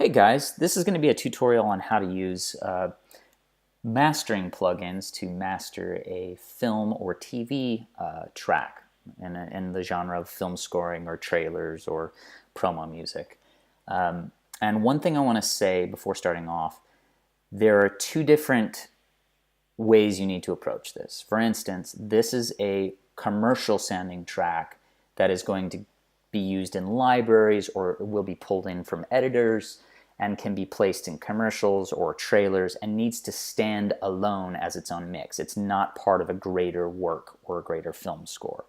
Hey guys, this is going to be a tutorial on how to use mastering plugins to master a film or TV track in the genre of film scoring or trailers or promo music. And one thing I want to say before starting off, there are two different ways you need to approach this. For instance, this is a commercial sounding track that is going to be used in libraries or will be pulled in from editors and can be placed in commercials or trailers and needs to stand alone as its own mix. It's not part of a greater work or a greater film score.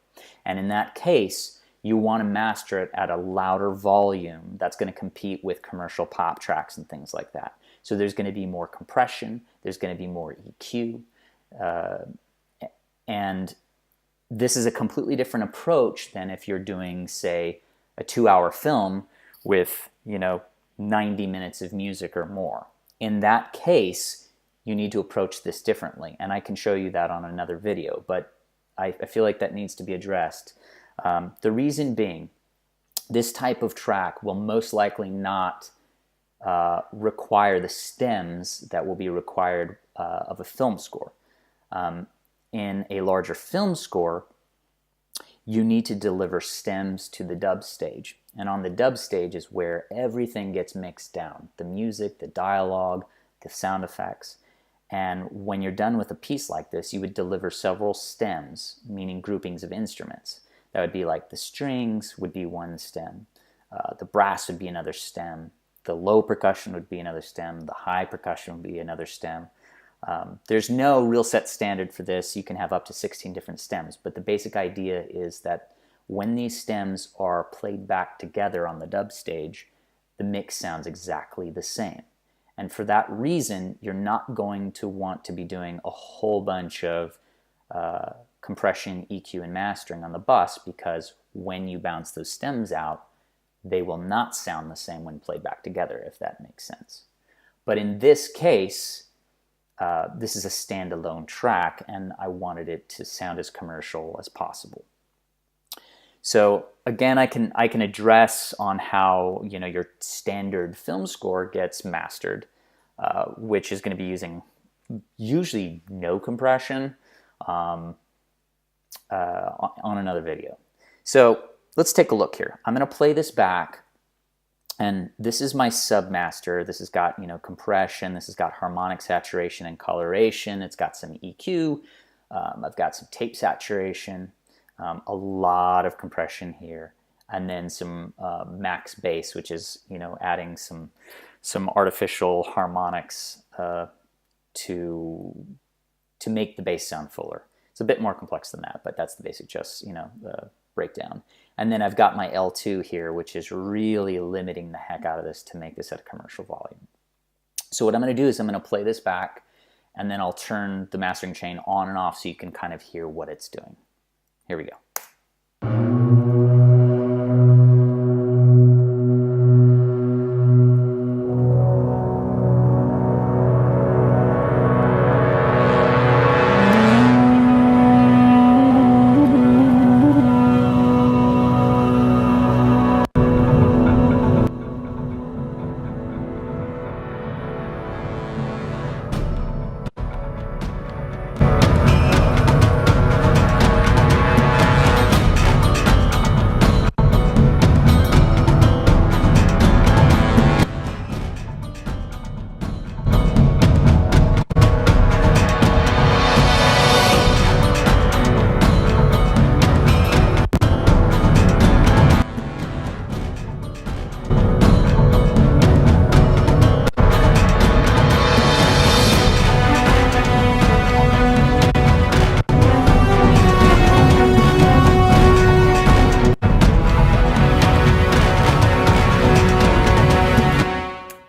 And in that case, you want to master it at a louder volume that's going to compete with commercial pop tracks and things like that. So there's going to be more compression, there's going to be more EQ, and this is a completely different approach than if you're doing, say, a 2-hour film with, 90 minutes of music or more. In that case, you need to approach this differently, and I can show you that on another video, but I feel like that needs to be addressed. The reason being, this type of track will most likely not require the stems that will be required of a film score. In a larger film score, you need to deliver stems to the dub stage. And on the dub stage is where everything gets mixed down. The music, the dialogue, the sound effects. And when you're done with a piece like this, you would deliver several stems, meaning groupings of instruments. That would be like the strings would be one stem, the brass would be another stem, the low percussion would be another stem, the high percussion would be another stem. There's no real set standard for this. You can have up to 16 different stems, but the basic idea is that when these stems are played back together on the dub stage, the mix sounds exactly the same. And for that reason, you're not going to want to be doing a whole bunch of compression, EQ, and mastering on the bus, because when you bounce those stems out, they will not sound the same when played back together, if that makes sense. But in this case, this is a standalone track, and I wanted it to sound as commercial as possible. So again, I can address on how your standard film score gets mastered, which is going to be using usually no compression on another video. So let's take a look here. I'm going to play this back. And this is my submaster. This has got compression. This has got harmonic saturation and coloration. It's got some EQ. I've got some tape saturation. A lot of compression here, and then some max bass, which is adding some artificial harmonics to make the bass sound fuller. It's a bit more complex than that, but that's the basic the breakdown. And then I've got my L2 here, which is really limiting the heck out of this to make this at a commercial volume. So what I'm going to do is I'm going to play this back, and then I'll turn the mastering chain on and off so you can kind of hear what it's doing. Here we go.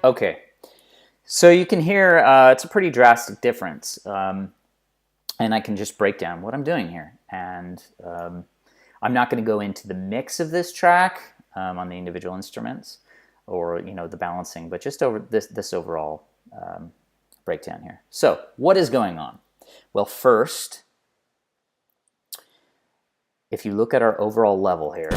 Okay, so you can hear it's a pretty drastic difference, and I can just break down what I'm doing here. And I'm not going to go into the mix of this track on the individual instruments or the balancing, but just over this overall breakdown here. So what is going on? Well, first, if you look at our overall level here,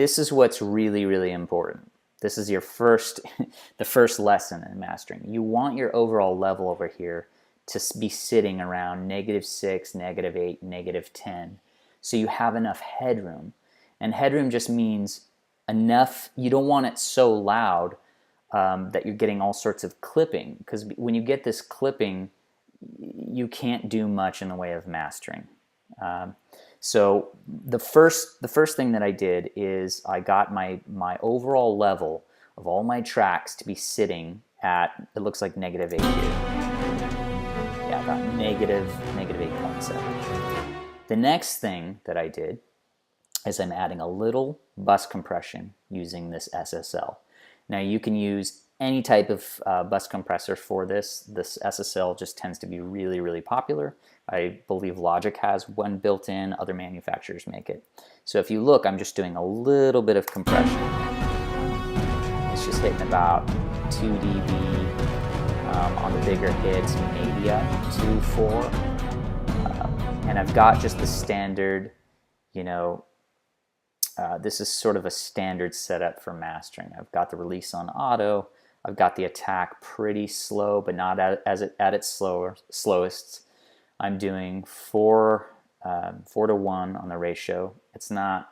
this is what's really, really important. This is your first, the first lesson in mastering. You want your overall level over here to be sitting around -6, -8, -10. So you have enough headroom. And headroom just means enough, you don't want it so loud that you're getting all sorts of clipping, because when you get this clipping, you can't do much in the way of mastering. So the first thing that I did is I got my overall level of all my tracks to be sitting at, it looks like -8 here. Yeah, about -8.7. The next thing that I did is I'm adding a little bus compression using this SSL. Now you can use any type of bus compressor for this. This SSL just tends to be really, really popular. I believe Logic has one built in, other manufacturers make it. So if you look, I'm just doing a little bit of compression. It's just hitting about 2 dB on the bigger hits, maybe up to 4. And I've got just the standard, you know, this is sort of a standard setup for mastering. I've got the release on auto. I've got the attack pretty slow, but not at its slowest. I'm doing 4 to 1 on the ratio. It's not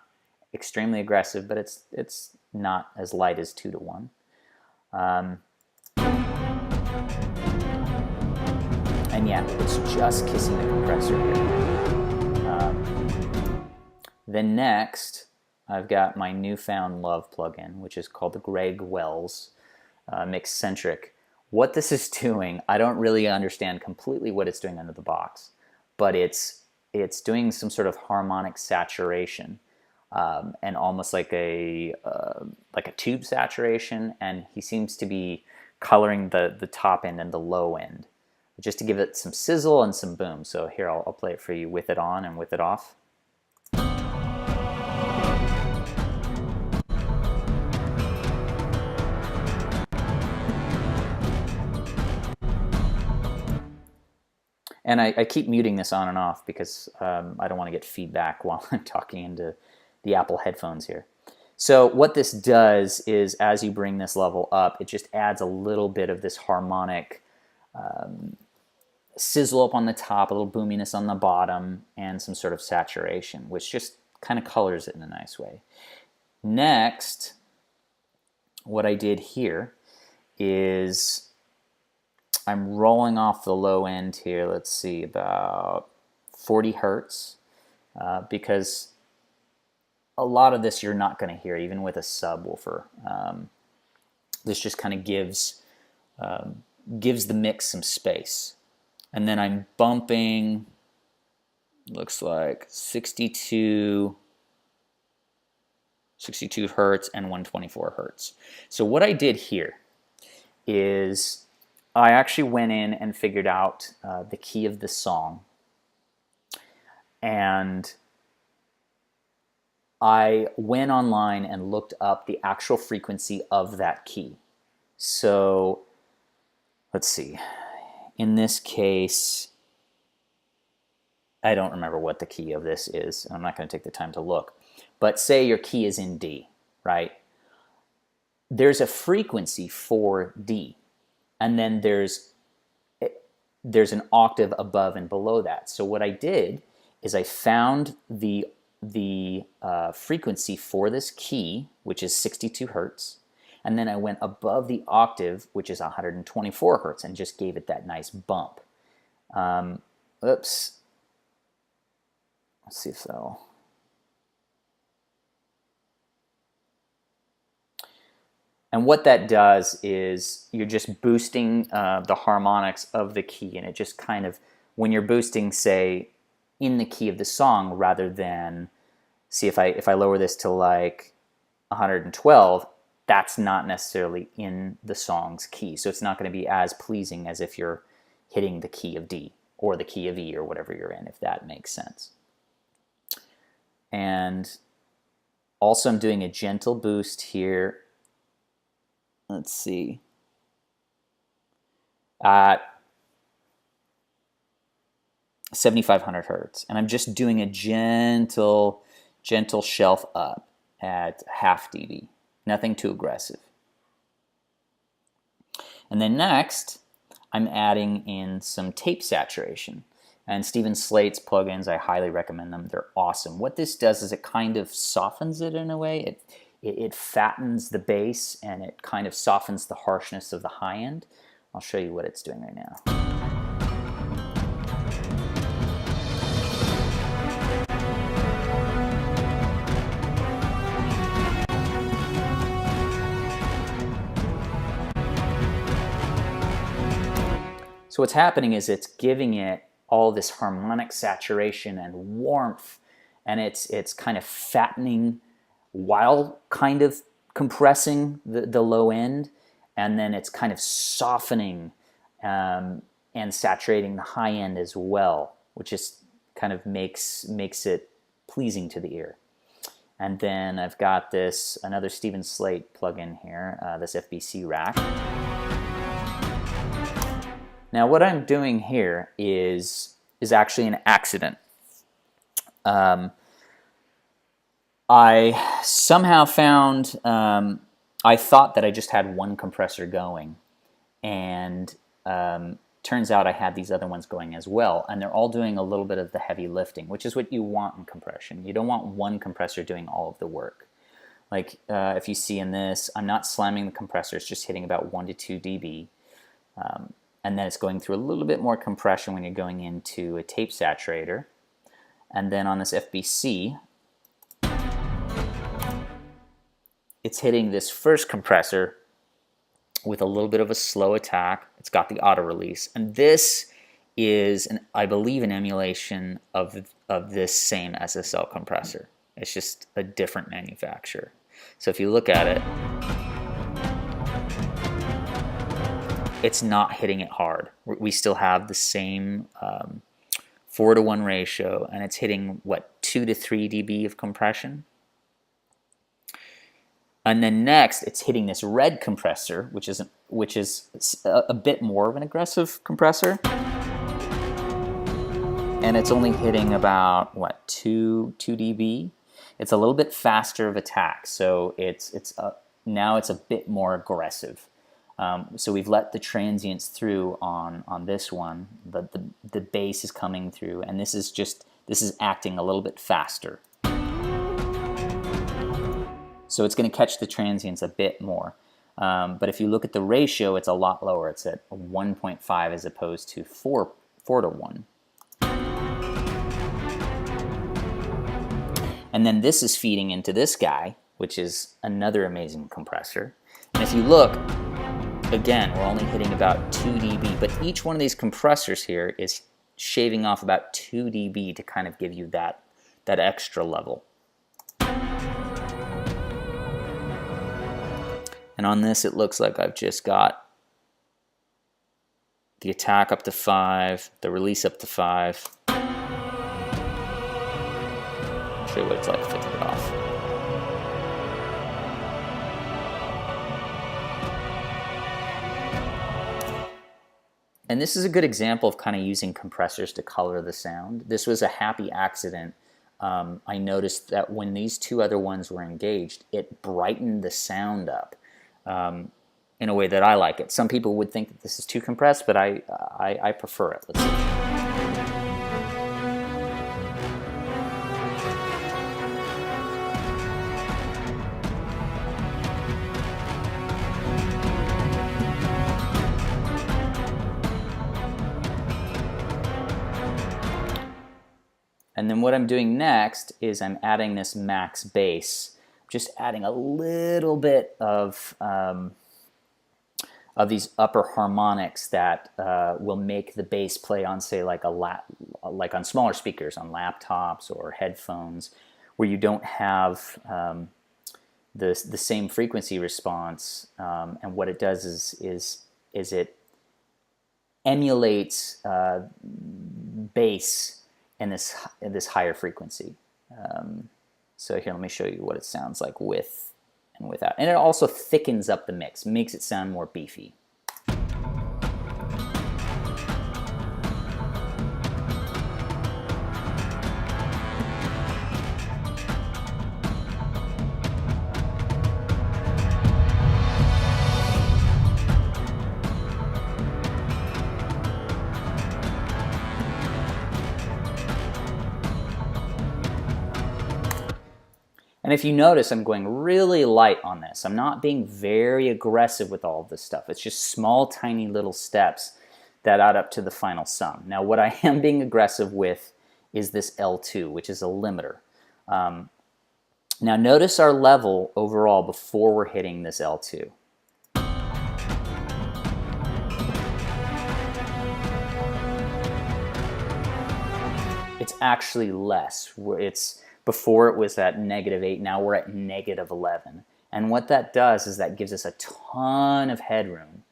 extremely aggressive, but it's not as light as 2 to 1. And yeah, it's just kissing the compressor here. Then next, I've got my newfound love plugin, which is called the Greg Wells Mixcentric. What this is doing, I don't really understand completely what it's doing under the box, but it's doing some sort of harmonic saturation, and almost like a tube saturation, and he seems to be coloring the top end and the low end, just to give it some sizzle and some boom. So here, I'll play it for you with it on and with it off. And I keep muting this on and off because I don't want to get feedback while I'm talking into the Apple headphones here. So what this does is, as you bring this level up, it just adds a little bit of this harmonic sizzle up on the top, a little boominess on the bottom, and some sort of saturation, which just kind of colors it in a nice way. Next, what I did here is I'm rolling off the low end here, let's see, about 40 hertz, because a lot of this you're not going to hear, even with a subwoofer. This just kind of gives the mix some space. And then I'm bumping, looks like 62 hertz and 124 hertz. So what I did here is I actually went in and figured out the key of the song, and I went online and looked up the actual frequency of that key. So let's see. In this case, I don't remember what the key of this is. I'm not going to take the time to look. But say your key is in D, right? There's a frequency for D. And then there's an octave above and below that. So what I did is I found the frequency for this key, which is 62 hertz, and then I went above the octave, which is 124 hertz, and just gave it that nice bump. Oops. Let's see if that'll... And what that does is you're just boosting the harmonics of the key, and it just kind of, when you're boosting, say, in the key of the song, rather than, see, if I lower this to like 112, that's not necessarily in the song's key. So it's not going to be as pleasing as if you're hitting the key of D or the key of E or whatever you're in, if that makes sense. And also I'm doing a gentle boost here. Let's see, at 7,500 hertz. And I'm just doing a gentle shelf up. at half dB. Nothing too aggressive. And then next, I'm adding in some tape saturation. And Steven Slate's plugins, I highly recommend them. They're awesome. What this does is it kind of softens it in a way. It fattens the bass, and it kind of softens the harshness of the high end. I'll show you what it's doing right now. So what's happening is it's giving it all this harmonic saturation and warmth, and it's kind of fattening while kind of compressing the low end, and then it's kind of softening and saturating the high end as well, which just kind of makes it pleasing to the ear. And then I've got another Steven Slate plugin here, this FBC rack. Now what I'm doing here is actually an accident. I somehow found, I thought that I just had one compressor going, and turns out I had these other ones going as well, and they're all doing a little bit of the heavy lifting, which is what you want in compression. You don't want one compressor doing all of the work. Like if you see in this, I'm not slamming the compressor, it's just hitting about 1 to 2 dB. And then it's going through a little bit more compression when you're going into a tape saturator. And then on this FBC, it's hitting this first compressor with a little bit of a slow attack. It's got the auto release. And this is, I believe, an emulation of this same SSL compressor. It's just a different manufacturer. So if you look at it, it's not hitting it hard. We still have the same 4:1 ratio, and it's hitting, what, 2 to 3 dB of compression? And then next, it's hitting this red compressor, which is a bit more of an aggressive compressor. And it's only hitting about, what, 2 dB? It's a little bit faster of attack, so now it's a bit more aggressive. So we've let the transients through on this one, but the bass is coming through, and this is acting a little bit faster. So it's going to catch the transients a bit more. But if you look at the ratio, it's a lot lower. It's at 1.5 as opposed to 4 to 1. And then this is feeding into this guy, which is another amazing compressor. And if you look, again, we're only hitting about 2 dB, but each one of these compressors here is shaving off about 2 dB to kind of give you that extra level. And on this, it looks like I've just got the attack up to 5, the release up to 5. I'll show you what it's like if I take it off. And this is a good example of kind of using compressors to color the sound. This was a happy accident. I noticed that when these two other ones were engaged, it brightened the sound up in a way that I like it. Some people would think that this is too compressed, but I prefer it. Let's see. And then what I'm doing next is I'm adding this max bass, just adding a little bit of these upper harmonics that will make the bass play on, say, like on smaller speakers, on laptops or headphones, where you don't have the same frequency response. And what it does is it emulates bass in this higher frequency. So here, let me show you what it sounds like with and without. And it also thickens up the mix, makes it sound more beefy. And if you notice, I'm going really light on this. I'm not being very aggressive with all of this stuff. It's just small, tiny little steps that add up to the final sum. Now, what I am being aggressive with is this L2, which is a limiter. Now, notice our level overall before we're hitting this L2. It's actually less. Before it was at -8, now we're at -11. And what that does is that gives us a ton of headroom.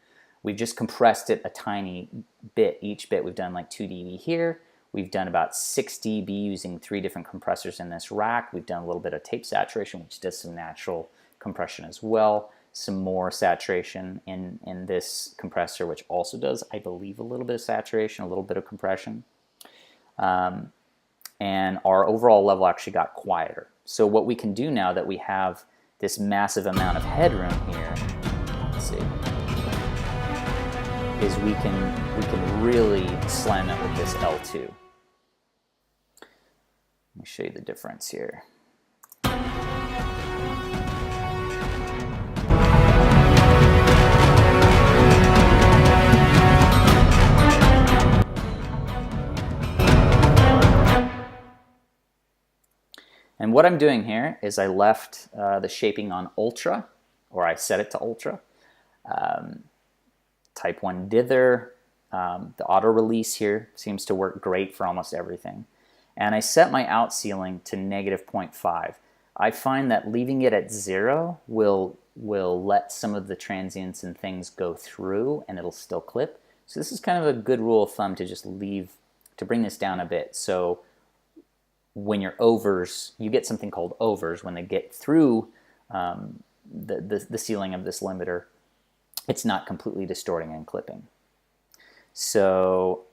We've just compressed it a tiny bit. Each bit we've done like 2 dB here. We've done about 6 dB using 3 different compressors in this rack. We've done a little bit of tape saturation, which does some natural compression as well. Some more saturation in this compressor, which also does, I believe, a little bit of saturation, a little bit of compression. And our overall level actually got quieter. So what we can do now that we have this massive amount of headroom here, let's see, is we can really slam it with this L2. Let me show you the difference here. And what I'm doing here is I left the shaping on ultra, or I set it to ultra. Type 1 dither. The auto release here seems to work great for almost everything. And I set my out ceiling to -0.5. I find that leaving it at 0 will let some of the transients and things go through and it'll still clip. So this is kind of a good rule of thumb to just bring this down a bit. So when you're overs, you get something called overs. When they get through the ceiling of this limiter, it's not completely distorting and clipping. So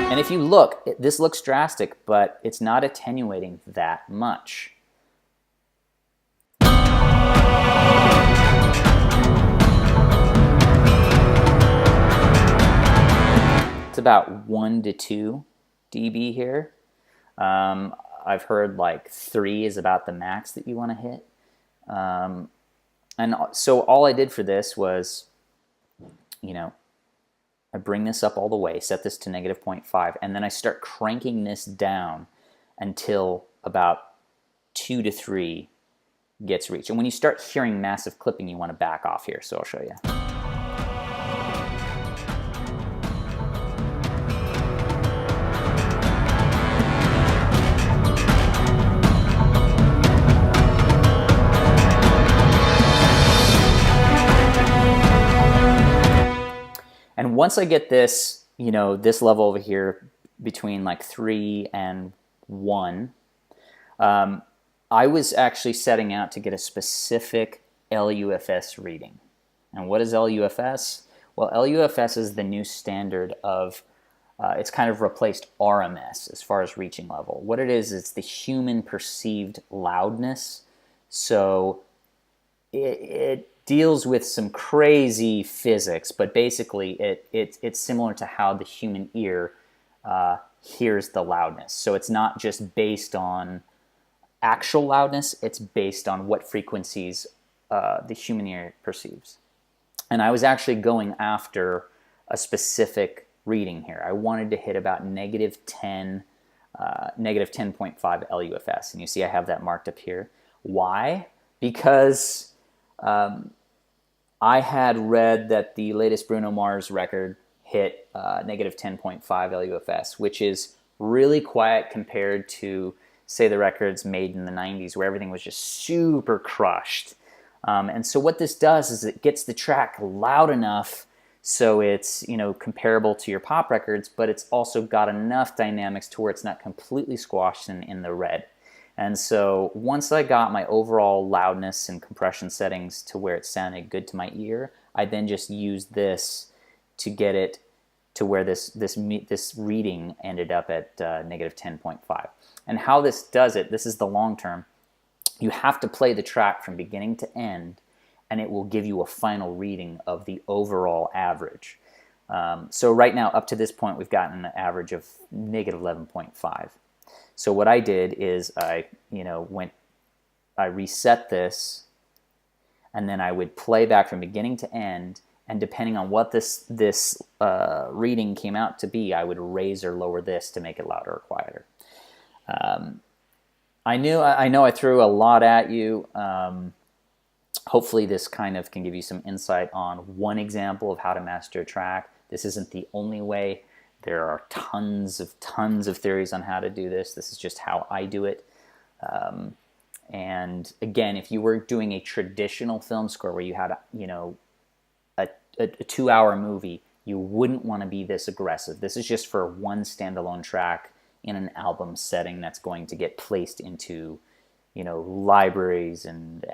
and if you look, this looks drastic, but it's not attenuating that much. It's about 1 to 2 dB here. I've heard like 3 is about the max that you want to hit. And so all I did for this was, I bring this up all the way, set this to -0.5, and then I start cranking this down until about 2 to 3 gets reached. And when you start hearing massive clipping, you want to back off here, so I'll show you. And once I get this, this level over here between like 3 and 1, I was actually setting out to get a specific LUFS reading. And what is LUFS? Well, LUFS is the new standard of, it's kind of replaced RMS as far as reaching level. What it is, it's the human perceived loudness. So it deals with some crazy physics, but basically it's similar to how the human ear hears the loudness. So it's not just based on actual loudness, it's based on what frequencies the human ear perceives. And I was actually going after a specific reading here. I wanted to hit about -10, -10.5 LUFS. And you see I have that marked up here. Why? Because I had read that the latest Bruno Mars record hit -10.5 LUFS, which is really quiet compared to, say, the records made in the 90s where everything was just super crushed. And so what this does is it gets the track loud enough so it's comparable to your pop records, but it's also got enough dynamics to where it's not completely squashed in the red. And so once I got my overall loudness and compression settings to where it sounded good to my ear, I then just used this to get it to where this reading ended up at -10.5. And how this does it, this is the long term, you have to play the track from beginning to end, and it will give you a final reading of the overall average. So right now, up to this point, we've gotten an average of negative 11.5. So what I did is I reset this, and then I would play back from beginning to end, and depending on what this reading came out to be, I would raise or lower this to make it louder or quieter. I know I threw a lot at you. Hopefully this kind of can give you some insight on one example of how to master a track. This isn't the only way. There are tons of theories on how to do this. This is just how I do it. And again, if you were doing a traditional film score where you had a 2-hour movie, you wouldn't want to be this aggressive. This is just for one standalone track in an album setting that's going to get placed into libraries and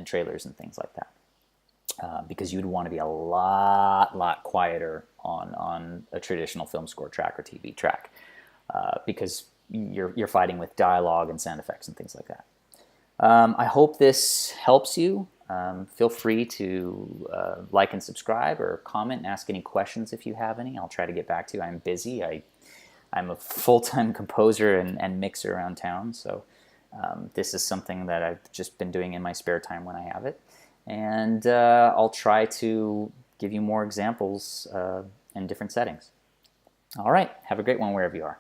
trailers and things like that, because you'd want to be a lot quieter on a traditional film score track or TV track, because you're fighting with dialogue and sound effects and things like that. I hope this helps you. Feel free to like and subscribe or comment and ask any questions if you have any. I'll try to get back to you. I'm busy. I'm a full-time composer and mixer around town, so this is something that I've just been doing in my spare time when I have it. And I'll try to give you more examples in different settings. All right, have a great one wherever you are.